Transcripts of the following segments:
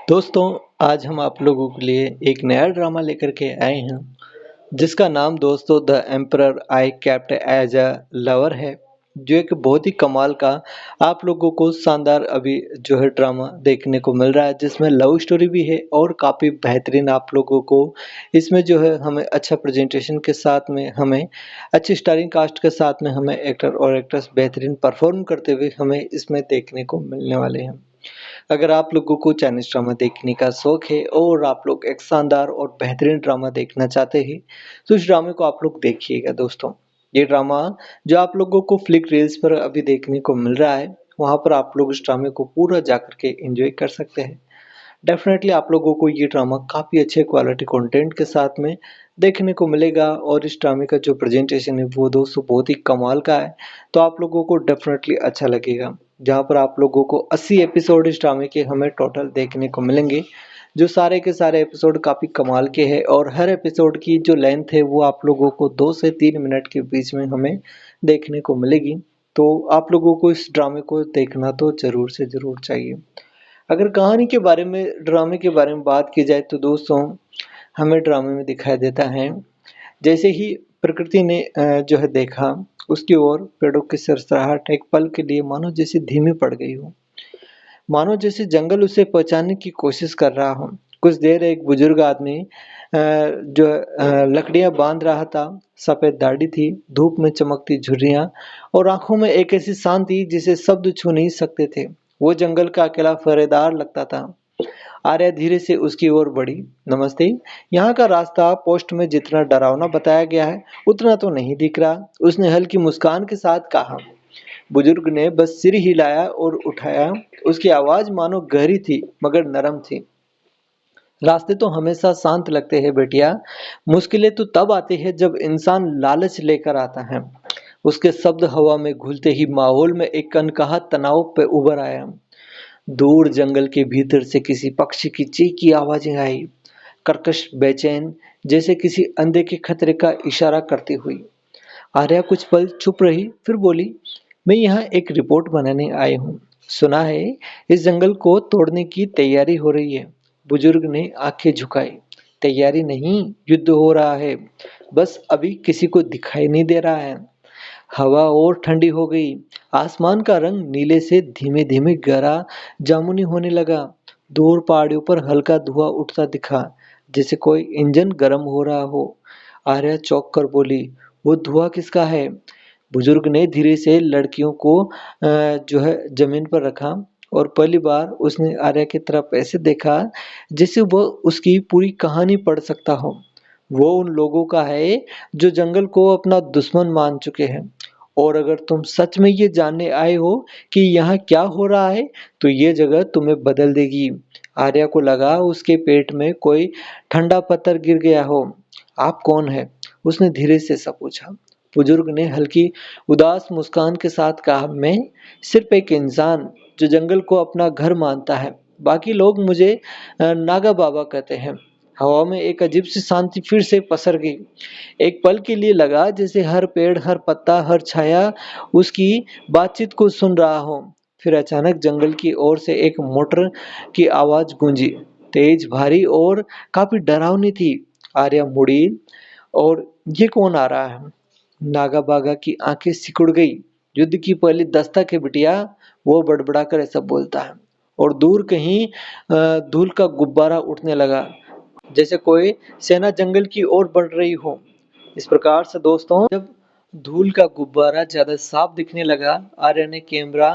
दोस्तों, आज हम आप लोगों के लिए एक नया ड्रामा लेकर के आए हैं, जिसका नाम दोस्तों the emperor I kept as a lover है, जो एक बहुत ही कमाल का आप लोगों को शानदार अभी जो है ड्रामा देखने को मिल रहा है, जिसमें लव स्टोरी भी है और काफ़ी बेहतरीन आप लोगों को इसमें जो है हमें अच्छा प्रेजेंटेशन के साथ में हमें अच्छी स्टारिंग कास्ट के साथ में हमें एक्टर और एक्ट्रेस बेहतरीन परफॉर्म करते हुए हमें इसमें देखने को मिलने वाले हैं। अगर आप लोगों को चाइनीज़ ड्रामा देखने का शौक है और आप लोग एक शानदार और बेहतरीन ड्रामा देखना चाहते हैं, तो इस ड्रामे को आप लोग देखिएगा दोस्तों। ये ड्रामा जो आप लोगों को फ्लिक रील्स पर अभी देखने को मिल रहा है, वहाँ पर आप लोग इस ड्रामे को पूरा जाकर के एंजॉय कर सकते हैं। डेफ़िनेटली आप लोगों को ये ड्रामा काफ़ी अच्छे क्वालिटी कंटेंट के साथ में देखने को मिलेगा और इस ड्रामे का जो प्रेजेंटेशन है वो दोस्तों बहुत ही कमाल का है, तो आप लोगों को डेफ़िनेटली अच्छा लगेगा। जहाँ पर आप लोगों को 80 एपिसोड इस ड्रामे के हमें टोटल देखने को मिलेंगे, जो सारे के सारे एपिसोड काफ़ी कमाल के हैं और हर एपिसोड की जो लेंथ है वो आप लोगों को 2 से 3 मिनट के बीच में हमें देखने को मिलेगी। तो आप लोगों को इस ड्रामे को देखना तो ज़रूर से ज़रूर चाहिए। अगर कहानी के बारे में ड्रामे के बारे में बात की जाए तो दोस्तों हमें ड्रामे में दिखाई देता है, जैसे ही प्रकृति ने जो है देखा उसकी ओर पेड़ों की सरसराहट एक पल के लिए मानो जैसे धीमी पड़ गई हो, मानो जैसे जंगल उसे पहचानने की कोशिश कर रहा हो। कुछ देर एक बुजुर्ग आदमी जो लकड़ियां बांध रहा था, सफेद दाढ़ी थी, धूप में चमकती झुर्रियां और आंखों में एक ऐसी शांति जिसे शब्द छू नहीं सकते थे। वो जंगल का अकेला पहरेदार लगता था। आर्या धीरे से उसकी ओर बढ़ी। नमस्ते। यहाँ का रास्ता पोस्ट में जितना डरावना बताया गया है उतना तो नहीं दिख रहा, उसने हल्की मुस्कान के साथ कहा। बुजुर्ग ने बस सिर हिलाया और उठाया। उसकी आवाज मानो गहरी थी मगर नरम थी। रास्ते तो हमेशा शांत लगते हैं बेटिया, मुश्किलें तो तब आती है जब इंसान लालच लेकर आता है। उसके शब्द हवा में घुलते ही माहौल में एक अनकहा तनाव पे उभर आया। दूर जंगल के भीतर से किसी पक्षी की चीख की आवाजें आई, कर्कश, बेचैन, जैसे किसी अंधे के खतरे का इशारा करती हुई। आर्या कुछ पल चुप रही, फिर बोली, मैं यहाँ एक रिपोर्ट बनाने आई हूँ। सुना है इस जंगल को तोड़ने की तैयारी हो रही है। बुजुर्ग ने आंखें झुकाई। तैयारी नहीं, युद्ध हो रहा है, बस अभी किसी को दिखाई नहीं दे रहा है। हवा और ठंडी हो गई। आसमान का रंग नीले से धीमे धीमे गहरा जामुनी होने लगा। दूर पहाड़ियों पर हल्का धुआं उठता दिखा, जैसे कोई इंजन गर्म हो रहा हो। आर्या चौंक कर बोली, वो धुआं किसका है? बुजुर्ग ने धीरे से लड़कियों को जो है जमीन पर रखा और पहली बार उसने आर्या की तरफ ऐसे देखा जैसे वह उसकी पूरी कहानी पढ़ सकता हो। वो उन लोगों का है जो जंगल को अपना दुश्मन मान चुके हैं। और अगर तुम सच में ये जानने आए हो कि यहाँ क्या हो रहा है, तो ये जगह तुम्हें बदल देगी। आर्या को लगा उसके पेट में कोई ठंडा पत्थर गिर गया हो। आप कौन है? उसने धीरे से सा पूछा। बुजुर्ग ने हल्की उदास मुस्कान के साथ कहा, मैं सिर्फ एक इंसान जो जंगल को अपना घर मानता है। बाकी लोग मुझे नागा बाबा कहते हैं। हवा में एक अजीब सी शांति फिर से पसर गई। एक पल के लिए लगा जैसे हर पेड़, हर पत्ता, हर छाया उसकी बातचीत को सुन रहा हो। फिर अचानक जंगल की ओर से एक मोटर की आवाज गूंजी, तेज, भारी और काफी डरावनी थी। आर्या मुड़ी और ये कौन आ रहा है? नागा बागा की आंखें सिकुड़ गई। युद्ध की पहली दस्तक है बिटिया, वो बड़बड़ा कर ऐसा बोलता है। और दूर कहीं धूल का गुब्बारा उठने लगा, जैसे कोई सेना जंगल की ओर बढ़ रही हो। इस प्रकार से दोस्तों जब धूल का गुब्बारा ज्यादा साफ दिखने लगा, आर्य ने कैमरा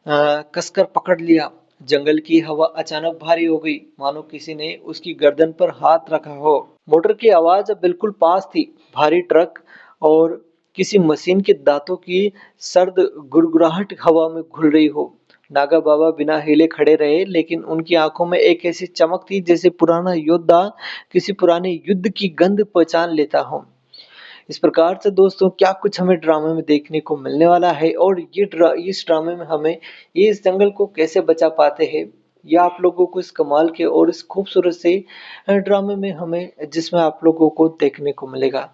कसकर पकड़ लिया। जंगल की हवा अचानक भारी हो गई, मानो किसी ने उसकी गर्दन पर हाथ रखा हो। मोटर की आवाज अब बिल्कुल पास थी, भारी ट्रक और किसी मशीन के दांतों की सर्द गुड़गुड़ाहट हवा में घुल रही हो। नागा बाबा बिना हिले खड़े रहे, लेकिन उनकी आंखों में एक ऐसी चमक थी जैसे पुराना योद्धा किसी पुराने युद्ध की गंध पहचान लेता हो। इस प्रकार से दोस्तों क्या कुछ हमें ड्रामे में देखने को मिलने वाला है और इस ड्रामे में हमें ये इस जंगल को कैसे बचा पाते हैं, या आप लोगों को इस कमाल के और इस खूबसूरत से ड्रामे में हमें जिसमें आप लोगों को देखने को मिलेगा।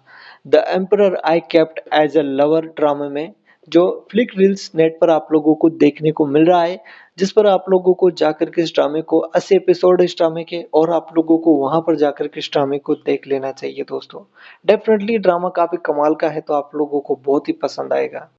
The emperor I kept as a lover ड्रामे में जो फ्लिक रील्स नेट पर आप लोगों को देखने को मिल रहा है, जिस पर आप लोगों को जाकर के इस ड्रामे को 80 एपिसोड इस ड्रामे के और आप लोगों को वहाँ पर जाकर के इस ड्रामे को देख लेना चाहिए दोस्तों। डेफ़िनेटली ड्रामा काफ़ी कमाल का है तो आप लोगों को बहुत ही पसंद आएगा।